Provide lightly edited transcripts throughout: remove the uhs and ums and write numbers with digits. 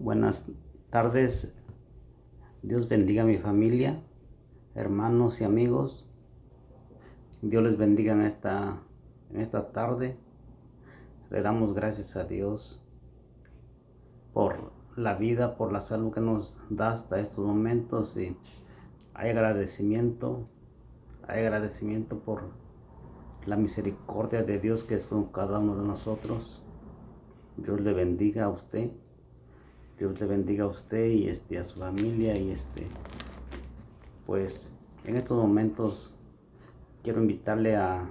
Buenas tardes, Dios bendiga a mi familia, hermanos y amigos. Dios les bendiga en esta tarde. Le damos gracias a Dios por la vida, por la salud que nos da hasta estos momentos, y hay agradecimiento por la misericordia de Dios que es con cada uno de nosotros. Dios le bendiga a usted. Dios le bendiga a usted y a su familia, y pues en estos momentos quiero invitarle a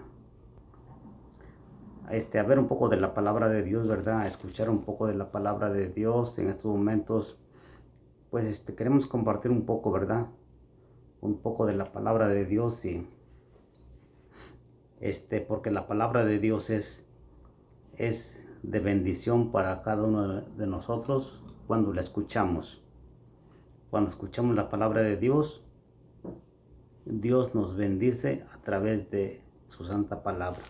ver un poco de la palabra de Dios, ¿verdad? A escuchar un poco de la palabra de Dios. En estos momentos pues queremos compartir un poco, ¿verdad? Un poco de la palabra de Dios, y porque la palabra de Dios es de bendición para cada uno de nosotros cuando la escuchamos. Cuando escuchamos la palabra de Dios, Dios nos bendice a través de su santa palabra.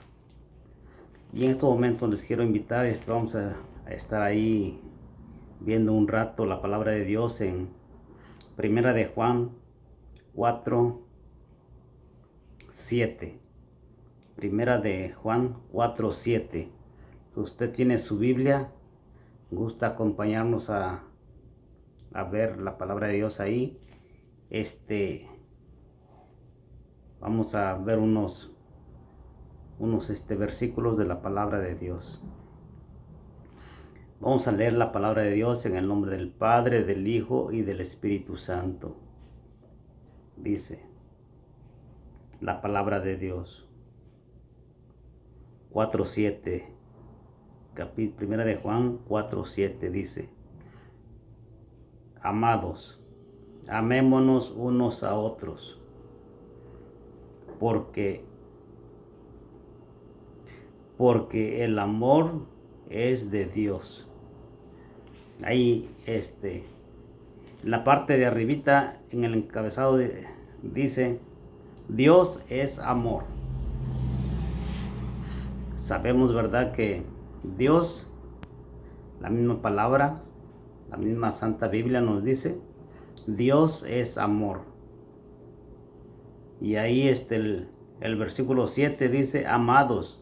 Y en estos momentos les quiero invitar, vamos a estar ahí viendo un rato la palabra de Dios en Primera de Juan 4:7. Primera de Juan 4:7. Usted tiene su Biblia, gusta acompañarnos a ver la palabra de Dios ahí. Vamos a ver unos versículos de la palabra de Dios. Vamos a leer la palabra de Dios en el nombre del Padre, del Hijo y del Espíritu Santo. Dice la palabra de Dios. 4:7. Primera de Juan 4:7 dice: Amados, amémonos unos a otros, porque el amor es de Dios. Ahí la parte de arribita en el encabezado dice: Dios es amor. Sabemos, ¿verdad?, que Dios, la misma palabra, la misma Santa Biblia nos dice: Dios es amor. Y ahí el versículo 7 dice: Amados,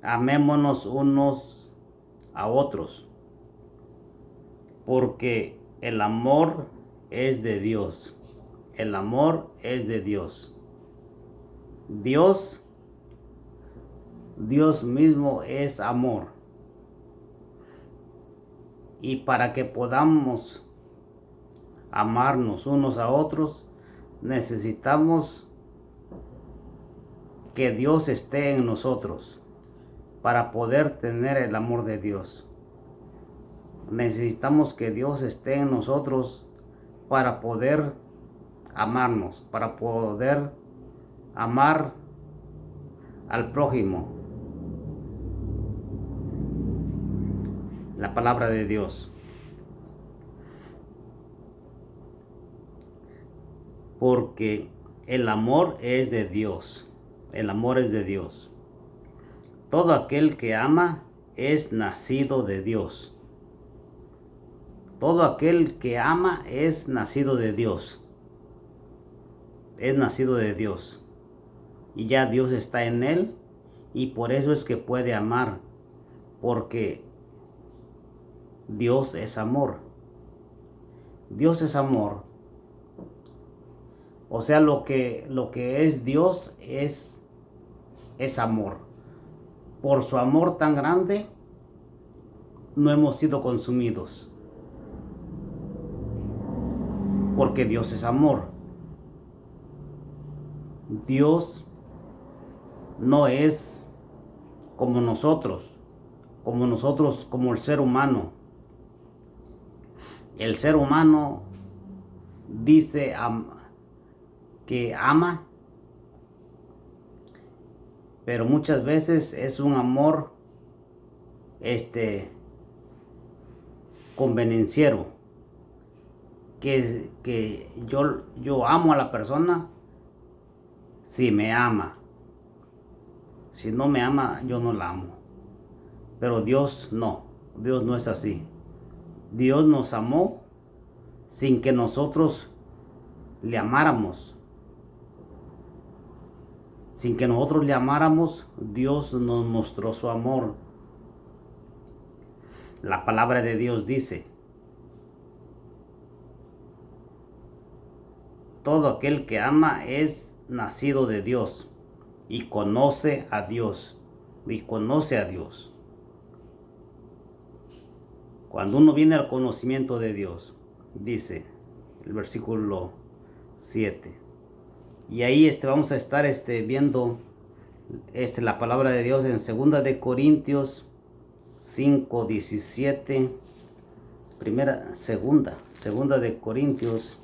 amémonos unos a otros, porque el amor es de Dios. El amor es de Dios. Dios mismo es amor. Y para que podamos amarnos unos a otros, necesitamos que Dios esté en nosotros para poder tener el amor de Dios. Necesitamos que Dios esté en nosotros para poder amarnos, para poder amar al prójimo. La palabra de Dios. Porque el amor es de Dios. El amor es de Dios. Todo aquel que ama es nacido de Dios. Todo aquel que ama es nacido de Dios. Es nacido de Dios. Y ya Dios está en él, y por eso es que puede amar, porque Dios es amor. Dios es amor. O sea, lo que es Dios es amor. Por su amor tan grande, no hemos sido consumidos. Porque Dios es amor. Dios no es como nosotros, como el ser humano. El ser humano dice que ama, pero muchas veces es un amor convenenciero, que yo amo a la persona si me ama. Si no me ama, yo no la amo. Pero Dios no es así. Dios nos amó sin que nosotros le amáramos. Sin que nosotros le amáramos, Dios nos mostró su amor. La palabra de Dios dice: todo aquel que ama es nacido de Dios y conoce a Dios. Y conoce a Dios. Cuando uno viene al conocimiento de Dios, dice el versículo 7. Y ahí vamos a estar viendo la palabra de Dios en 2 de Corintios 5:17. Segunda de Corintios.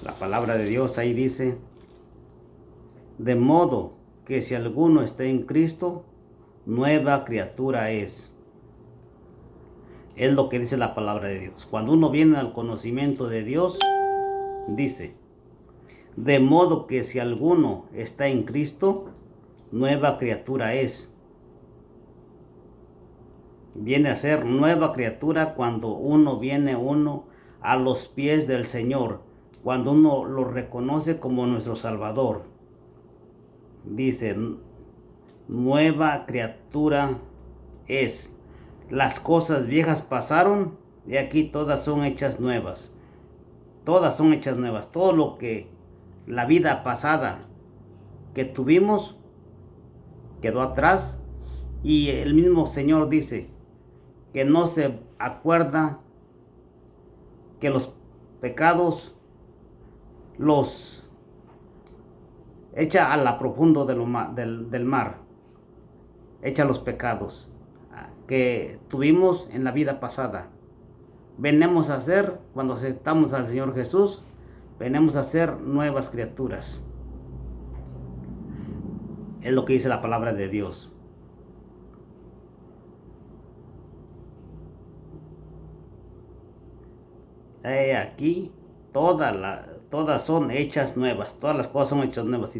La palabra de Dios ahí dice: de modo que si alguno está en Cristo, nueva criatura es. Es lo que dice la palabra de Dios. Cuando uno viene al conocimiento de Dios, dice: de modo que si alguno está en Cristo, nueva criatura es. Viene a ser nueva criatura cuando viene a los pies del Señor, cuando uno lo reconoce como nuestro Salvador. Dice: nueva criatura es. Las cosas viejas pasaron y aquí todas son hechas nuevas. Todas son hechas nuevas. Todo lo que la vida pasada que tuvimos quedó atrás, y el mismo Señor dice que no se acuerda que los pecados los echa a la profundo del mar. Echa los pecados que tuvimos en la vida pasada. Venimos a ser, cuando aceptamos al Señor Jesús, venimos a ser nuevas criaturas. Es lo que dice la palabra de Dios. Aquí todas son hechas nuevas. Todas las cosas son hechas nuevas.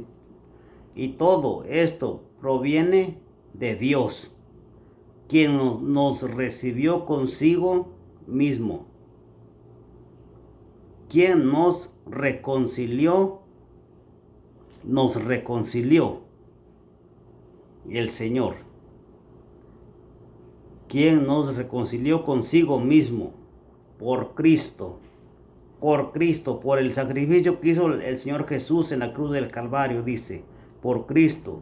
Y todo esto proviene de Dios, quien nos recibió consigo mismo, quien nos reconcilió, el Señor, quien nos reconcilió consigo mismo por Cristo, por el sacrificio que hizo el Señor Jesús en la cruz del Calvario, dice, por Cristo,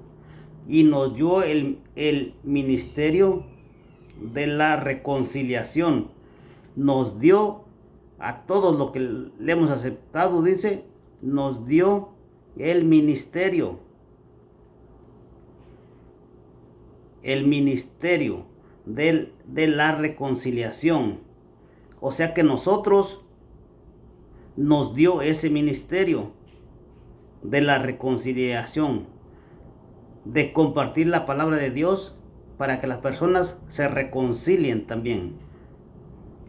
y nos dio el ministerio de la reconciliación. Nos dio a todos los que le hemos aceptado, dice, nos dio el ministerio de la reconciliación. O sea que nosotros nos dio ese ministerio de la reconciliación, de compartir la palabra de Dios para que las personas se reconcilien también.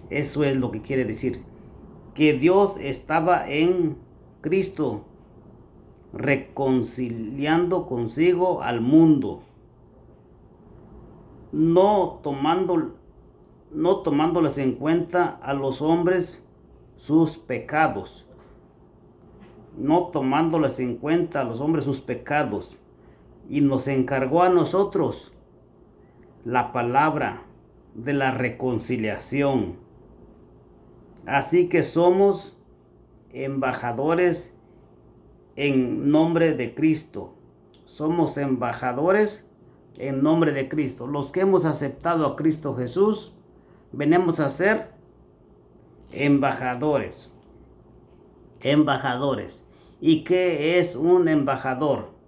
Eso es lo que quiere decir, que Dios estaba en Cristo reconciliando consigo al mundo, no tomándoles en cuenta a los hombres sus pecados. Y nos encargó a nosotros la palabra de la reconciliación. Así que somos embajadores en nombre de Cristo. Somos embajadores en nombre de Cristo. Los que hemos aceptado a Cristo Jesús, venimos a ser embajadores. ¿Y qué es un embajador?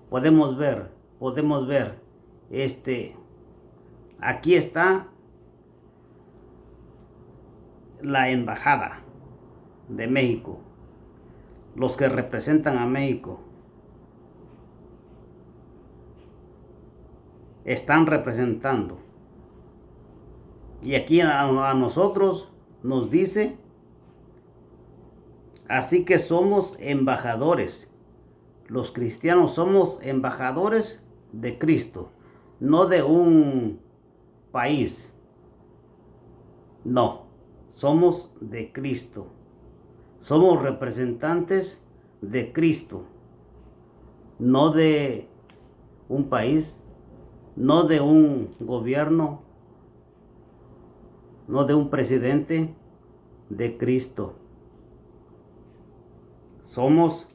Podemos ver, aquí está la embajada de México, los que representan a México, están representando, y aquí a nosotros nos dice: así que somos embajadores. Los cristianos somos embajadores de Cristo, no de un país. No, somos de Cristo. Somos representantes de Cristo, no de un país, no de un gobierno, no de un presidente, de Cristo. Somos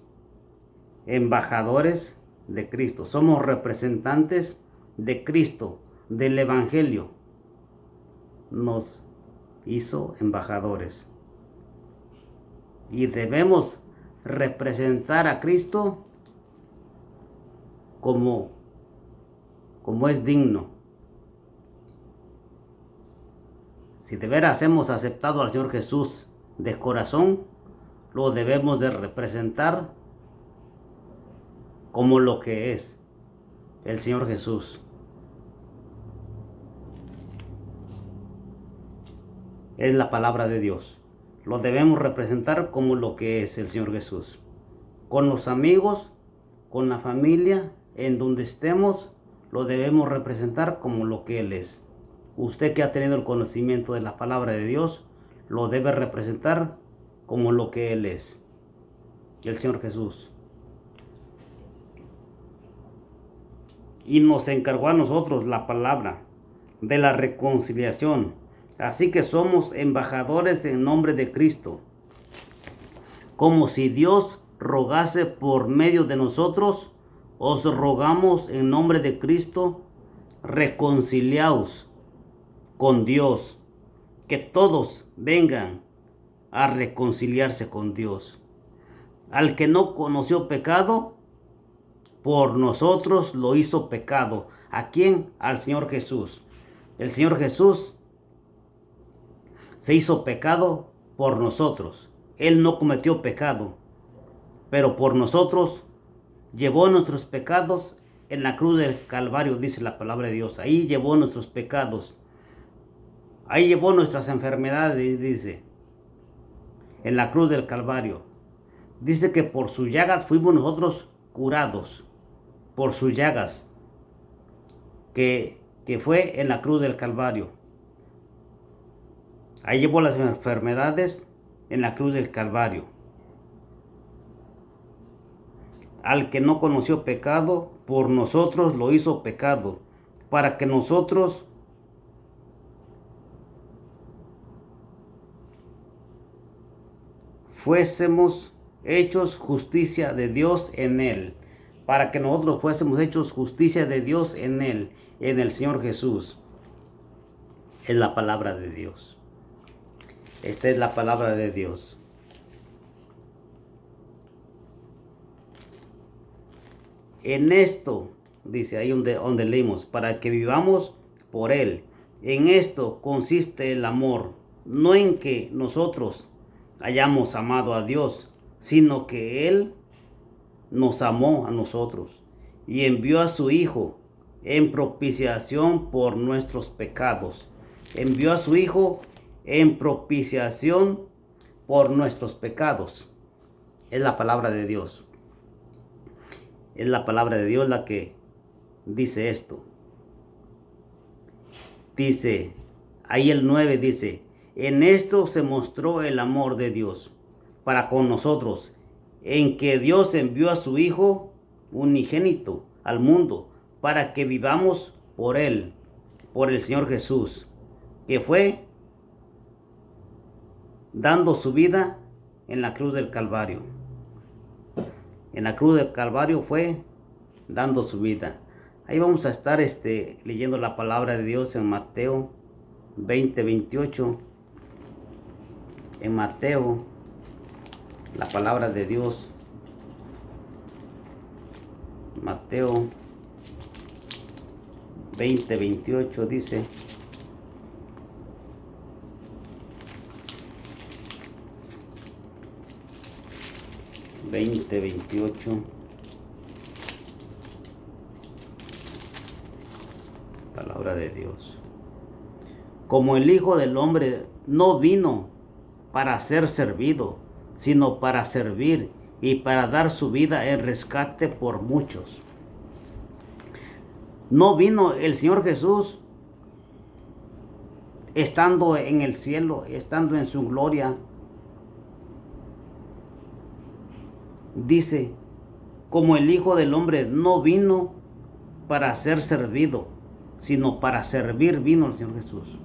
embajadores de Cristo, somos representantes de Cristo, del Evangelio. Nos hizo embajadores. Y debemos representar a Cristo como es digno. Si de veras hemos aceptado al Señor Jesús de corazón, lo debemos de representar como lo que es el Señor Jesús. Es la palabra de Dios. Lo debemos representar como lo que es el Señor Jesús. Con los amigos, con la familia, en donde estemos, lo debemos representar como lo que Él es. Usted que ha tenido el conocimiento de la palabra de Dios, lo debe representar como lo que Él es, el Señor Jesús. Y nos encargó a nosotros la palabra de la reconciliación. Así que somos embajadores en nombre de Cristo, como si Dios rogase por medio de nosotros. Os rogamos en nombre de Cristo, reconciliaos con Dios, que todos vengan a reconciliarse con Dios. Al que no conoció pecado, por nosotros lo hizo pecado. ¿A quién? Al Señor Jesús. El Señor Jesús se hizo pecado por nosotros. Él no cometió pecado, pero por nosotros llevó nuestros pecados en la cruz del Calvario, dice la palabra de Dios. Ahí llevó nuestros pecados. Ahí llevó nuestras enfermedades, dice, en la cruz del Calvario. Dice que por sus llagas fuimos nosotros curados. Por sus llagas, que fue en la cruz del Calvario. Ahí llevó las enfermedades en la cruz del Calvario. Al que no conoció pecado, por nosotros lo hizo pecado, para que nosotros fuésemos hechos justicia de Dios en Él. Para que nosotros fuésemos hechos justicia de Dios en Él, en el Señor Jesús. Es la palabra de Dios. Esta es la palabra de Dios. En esto, dice ahí donde leímos, para que vivamos por Él. En esto consiste el amor, no en que nosotros hayamos amado a Dios, sino que Él nos amó a nosotros y envió a su Hijo en propiciación por nuestros pecados. Envió a su Hijo en propiciación por nuestros pecados. Es la palabra de Dios. Es la palabra de Dios la que dice esto. Dice, ahí el 9 dice, en esto se mostró el amor de Dios para con nosotros, en que Dios envió a su Hijo unigénito al mundo para que vivamos por Él, por el Señor Jesús, que fue dando su vida en la cruz del Calvario. En la cruz del Calvario fue dando su vida. Ahí vamos a estar leyendo la palabra de Dios en Mateo 20:28. En Mateo, la palabra de Dios. Mateo 20:28 dice: palabra de Dios. Como el Hijo del Hombre no vino para ser servido, sino para servir y para dar su vida en rescate por muchos. No vino el Señor Jesús estando en el cielo, estando en su gloria. Dice, como el Hijo del Hombre no vino para ser servido, sino para servir vino el Señor Jesús.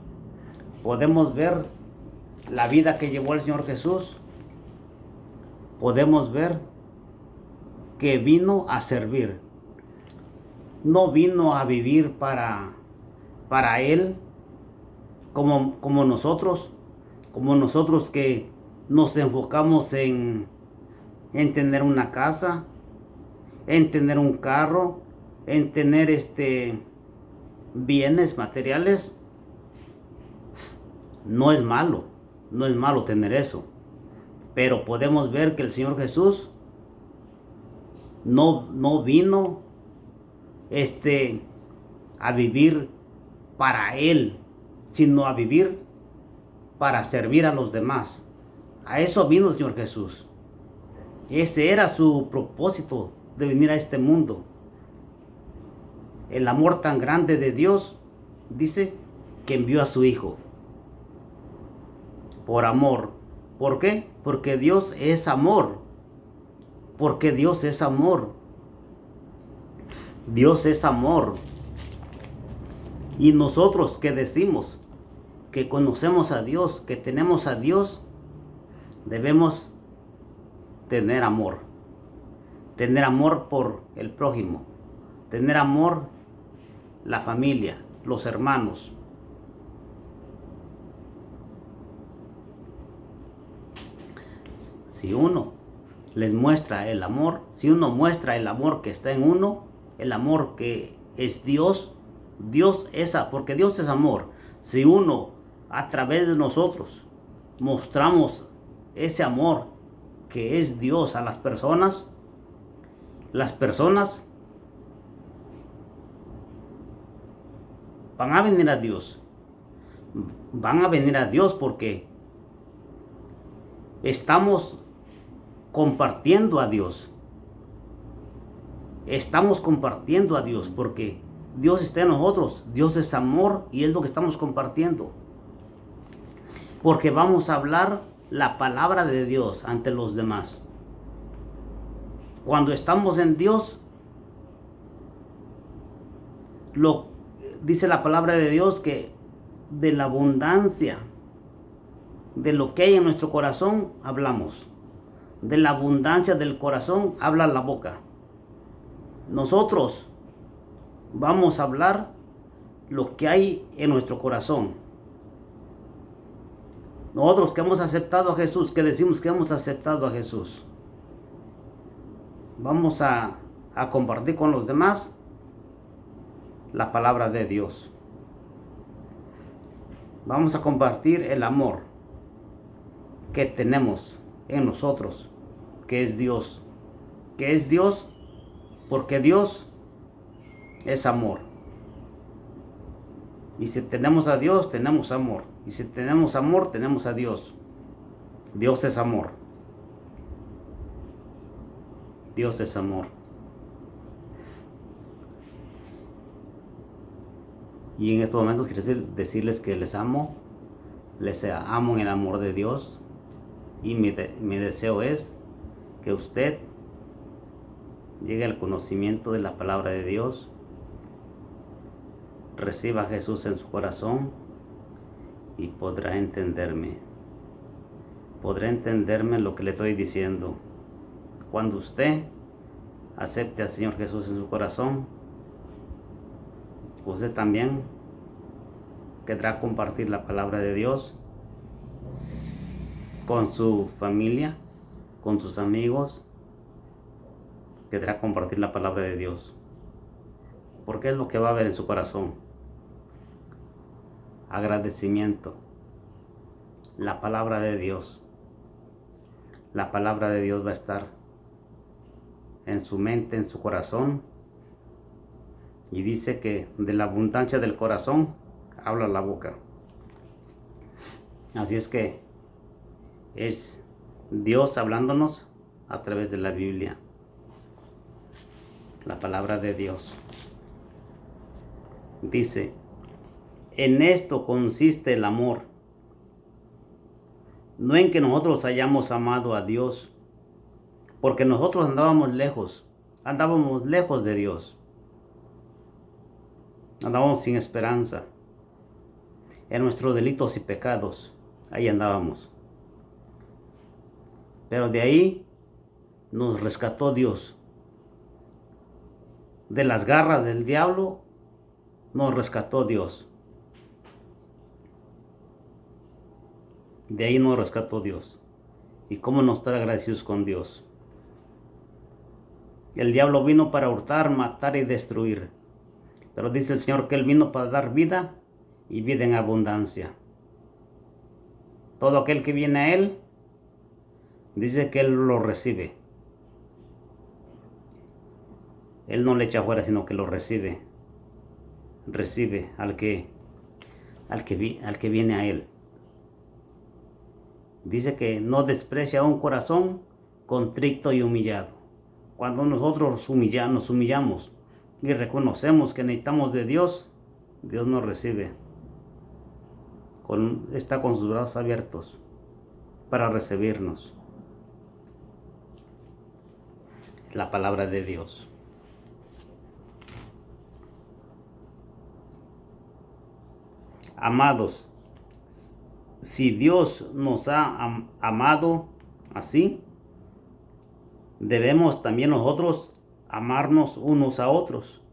Podemos ver la vida que llevó el Señor Jesús. Podemos ver que vino a servir. No vino a vivir para Él como nosotros que nos enfocamos en tener una casa, en tener un carro, en tener bienes materiales. No es malo tener eso, pero podemos ver que el Señor Jesús no vino a vivir para Él, sino a vivir para servir a los demás. A eso vino el Señor Jesús. Ese era su propósito de venir a este mundo. El amor tan grande de Dios, dice, que envió a su Hijo. Por amor. ¿Por qué? Porque Dios es amor. Porque Dios es amor. Dios es amor. Y nosotros que decimos que conocemos a Dios, que tenemos a Dios, debemos tener amor. Tener amor por el prójimo. Tener amor la familia, los hermanos. Si uno les muestra el amor, si uno muestra el amor que está en uno, el amor que es Dios, porque Dios es amor. Si uno a través de nosotros mostramos ese amor que es Dios a las personas van a venir a Dios. Van a venir a Dios porque estamos compartiendo a Dios. Estamos compartiendo a Dios porque Dios está en nosotros. Dios es amor y es lo que estamos compartiendo. Porque vamos a hablar la palabra de Dios ante los demás. Cuando estamos en Dios, dice la palabra de Dios que de la abundancia de lo que hay en nuestro corazón hablamos. De la abundancia del corazón habla la boca. Nosotros vamos a hablar lo que hay en nuestro corazón. Nosotros que hemos aceptado a Jesús, que decimos que hemos aceptado a Jesús, vamos a compartir con los demás la palabra de Dios. Vamos a compartir el amor que tenemos en nosotros, que es Dios. Que es Dios porque Dios es amor. Y si tenemos a Dios, tenemos amor. Y si tenemos amor, tenemos a Dios. Dios es amor. Dios es amor. Y en estos momentos quiero decirles que les amo en el amor de Dios. Y mi deseo es que usted llegue al conocimiento de la palabra de Dios, reciba a Jesús en su corazón y podrá entenderme lo que le estoy diciendo. Cuando usted acepte al Señor Jesús en su corazón, usted también querrá compartir la palabra de Dios con su familia, con sus amigos, querrá compartir la palabra de Dios. Porque es lo que va a haber en su corazón. Agradecimiento. La palabra de Dios. La palabra de Dios va a estar en su mente, en su corazón. Y dice que de la abundancia del corazón habla la boca. Así es que es Dios hablándonos a través de la Biblia. La palabra de Dios. Dice En esto consiste el amor, no en que nosotros hayamos amado a Dios, porque nosotros andábamos lejos de Dios, andábamos sin esperanza, en nuestros delitos y pecados, ahí andábamos. Pero de ahí nos rescató Dios. De las garras del diablo nos rescató Dios. De ahí nos rescató Dios. ¿Y cómo no estar agradecidos con Dios? El diablo vino para hurtar, matar y destruir. Pero dice el Señor que Él vino para dar vida y vida en abundancia. Todo aquel que viene a Él, dice que Él lo recibe. Él no le echa fuera, sino que lo recibe. Recibe al que viene a Él. Dice que no desprecia un corazón contrito y humillado. Cuando nosotros nos humillamos y reconocemos que necesitamos de Dios, Dios nos recibe. Está con sus brazos abiertos para recibirnos. La palabra de Dios. Amados, si Dios nos ha amado así, debemos también nosotros amarnos unos a otros.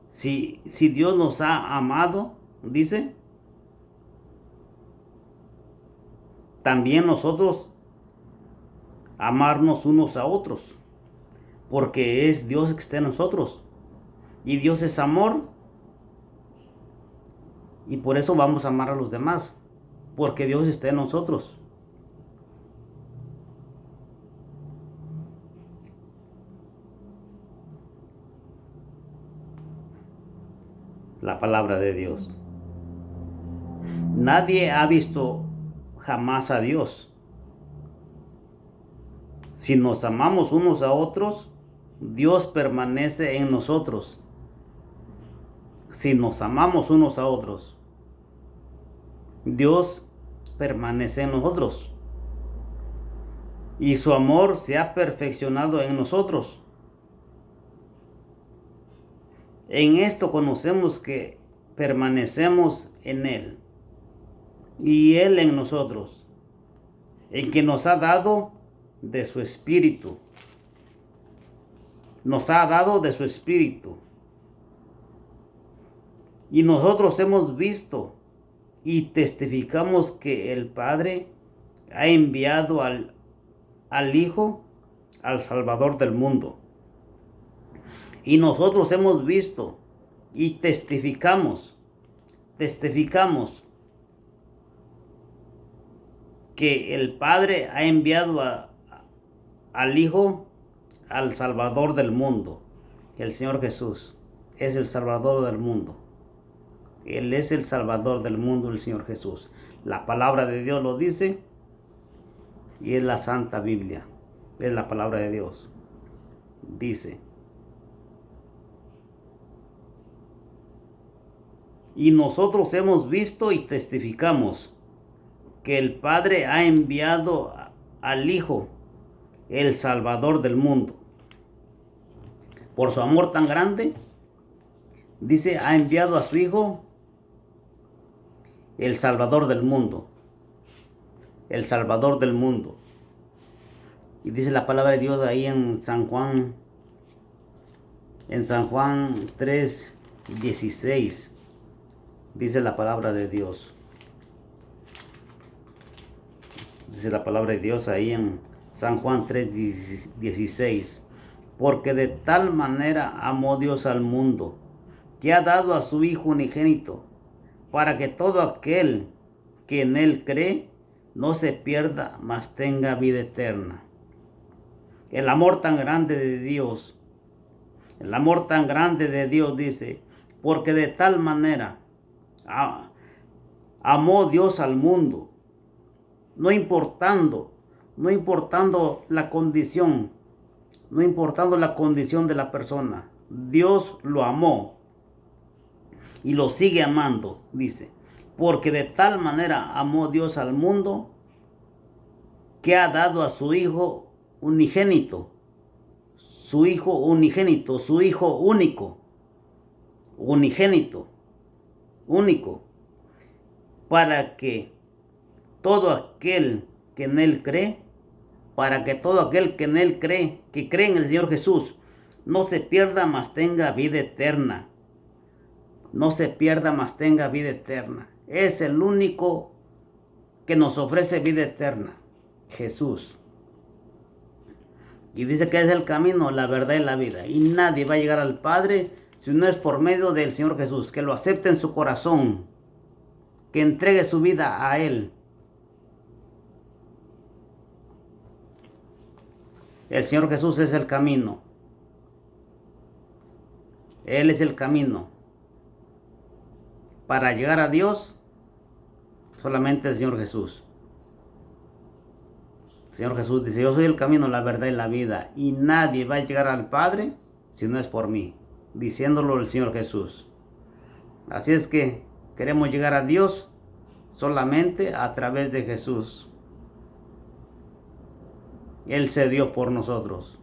Si Dios nos ha amado, dice, también nosotros amarnos unos a otros, porque es Dios que está en nosotros, y Dios es amor, y por eso vamos a amar a los demás, porque Dios está en nosotros. La palabra de Dios. Nadie ha visto jamás a Dios. Si nos amamos unos a otros, Dios permanece en nosotros. Si nos amamos unos a otros, Dios permanece en nosotros. Y su amor se ha perfeccionado en nosotros. En esto conocemos que permanecemos en Él y Él en nosotros, en que nos ha dado de su Espíritu. Nos ha dado de su Espíritu. Y nosotros hemos visto y testificamos que el Padre ha enviado al Hijo, al Salvador del mundo. Y nosotros hemos visto y testificamos que el Padre ha enviado al Hijo, al Salvador del mundo. El Señor Jesús es el Salvador del mundo. Él es el Salvador del mundo, el Señor Jesús. La palabra de Dios lo dice y es la Santa Biblia. Es la palabra de Dios. Dice. Y nosotros hemos visto y testificamos que el Padre ha enviado al Hijo, el Salvador del mundo. Por su amor tan grande, dice, ha enviado a su Hijo, el Salvador del mundo. El Salvador del mundo. Y dice la palabra de Dios ahí en San Juan 3:16. Dice la palabra de Dios. Dice la palabra de Dios ahí en San Juan 3:16. Porque de tal manera amó Dios al mundo, que ha dado a su Hijo unigénito, para que todo aquel que en Él cree no se pierda, mas tenga vida eterna. El amor tan grande de Dios, dice, porque de tal manera amó Dios al mundo, no importando la condición, de la persona. Dios lo amó. y lo sigue amando, dice. Porque de tal manera amó Dios al mundo que ha dado a su Hijo unigénito, su Hijo unigénito, su Hijo único, unigénito, único, para que todo aquel que en Él cree, para que todo aquel que en Él cree, que cree en el Señor Jesús, no se pierda, mas tenga vida eterna. No se pierda, mas tenga vida eterna. Es el único que nos ofrece vida eterna, Jesús. Y dice que es el camino, la verdad y la vida. Y nadie va a llegar al Padre si no es por medio del Señor Jesús. Que lo acepte en su corazón, que entregue su vida a Él. El Señor Jesús es el camino. Él es el camino. Para llegar a Dios, solamente el Señor Jesús. El Señor Jesús dice, yo soy el camino, la verdad y la vida. Y nadie va a llegar al Padre si no es por mí. Diciéndolo el Señor Jesús. Así es que queremos llegar a Dios solamente a través de Jesús. Él se dio por nosotros.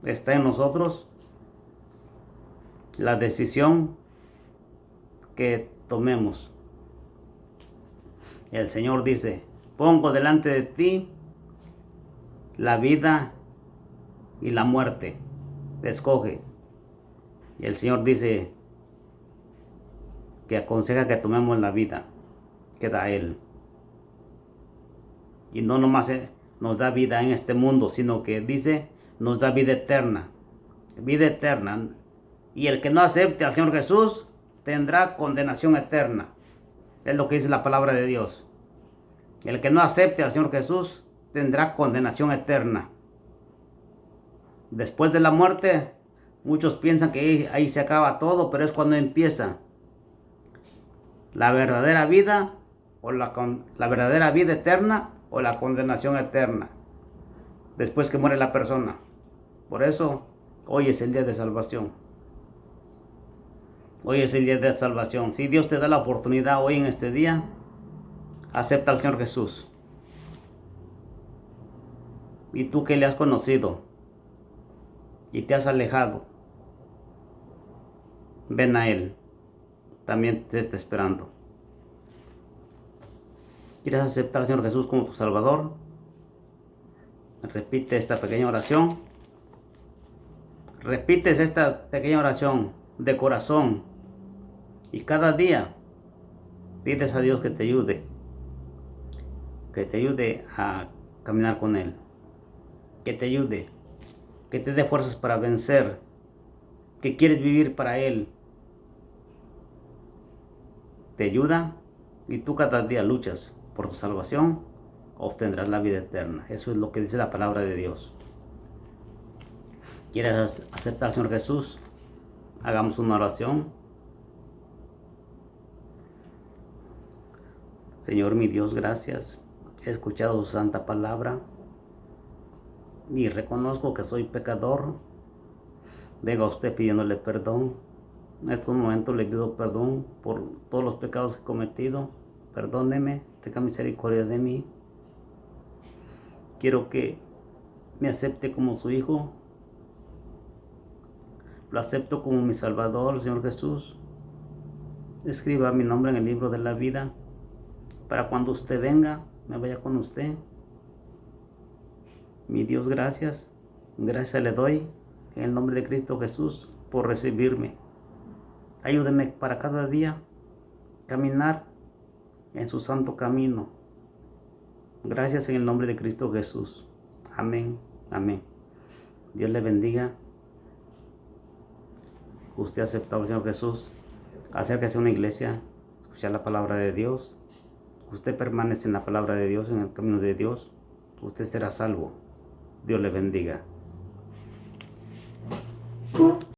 Está en nosotros la decisión que tomemos. El Señor dice, pongo delante de ti la vida y la muerte. Escoge. Y el Señor dice que aconseja que tomemos la vida que da Él. Y no nomás nos da vida en este mundo, sino que dice, nos da vida eterna. Vida eterna. Y el que no acepte al Señor Jesús tendrá condenación eterna. Es lo que dice la palabra de Dios. El que no acepte al Señor Jesús tendrá condenación eterna. Después de la muerte, muchos piensan que ahí se acaba todo, pero es cuando empieza la verdadera vida o la verdadera vida eterna o la condenación eterna. Después que muere la persona. Por eso, hoy es el día de salvación. Hoy es el día de salvación. Si Dios te da la oportunidad hoy en este día, acepta al Señor Jesús. Y tú que le has conocido y te has alejado, ven a Él. También te está esperando. ¿Quieres aceptar al Señor Jesús como tu Salvador? Repite esta pequeña oración. Repites esta pequeña oración de corazón. Y cada día pides a Dios que te ayude. Que te ayude a caminar con Él. Que te ayude. Que te dé fuerzas para vencer. Que quieres vivir para Él. Te ayuda y tú cada día luchas por tu salvación, obtendrás la vida eterna. Eso es lo que dice la palabra de Dios. ¿Quieres aceptar al Señor Jesús? Hagamos una oración. Señor mi Dios, gracias. He escuchado su santa palabra y reconozco que soy pecador. Vengo a usted pidiéndole perdón. En estos momentos le pido perdón por todos los pecados que he cometido. Perdóneme, tenga misericordia de mí. Quiero que me acepte como su hijo. Lo acepto como mi Salvador, Señor Jesús. Escriba mi nombre en el libro de la vida, para cuando usted venga, me vaya con usted. Mi Dios, gracias. Gracias le doy en el nombre de Cristo Jesús por recibirme. Ayúdeme para cada día caminar en su santo camino. Gracias en el nombre de Cristo Jesús. Amén, amén. Dios le bendiga. Usted ha aceptado al Señor Jesús. Acérquese a una iglesia, escuchar la palabra de Dios. Usted permanece en la palabra de Dios, en el camino de Dios. Usted será salvo. Dios le bendiga.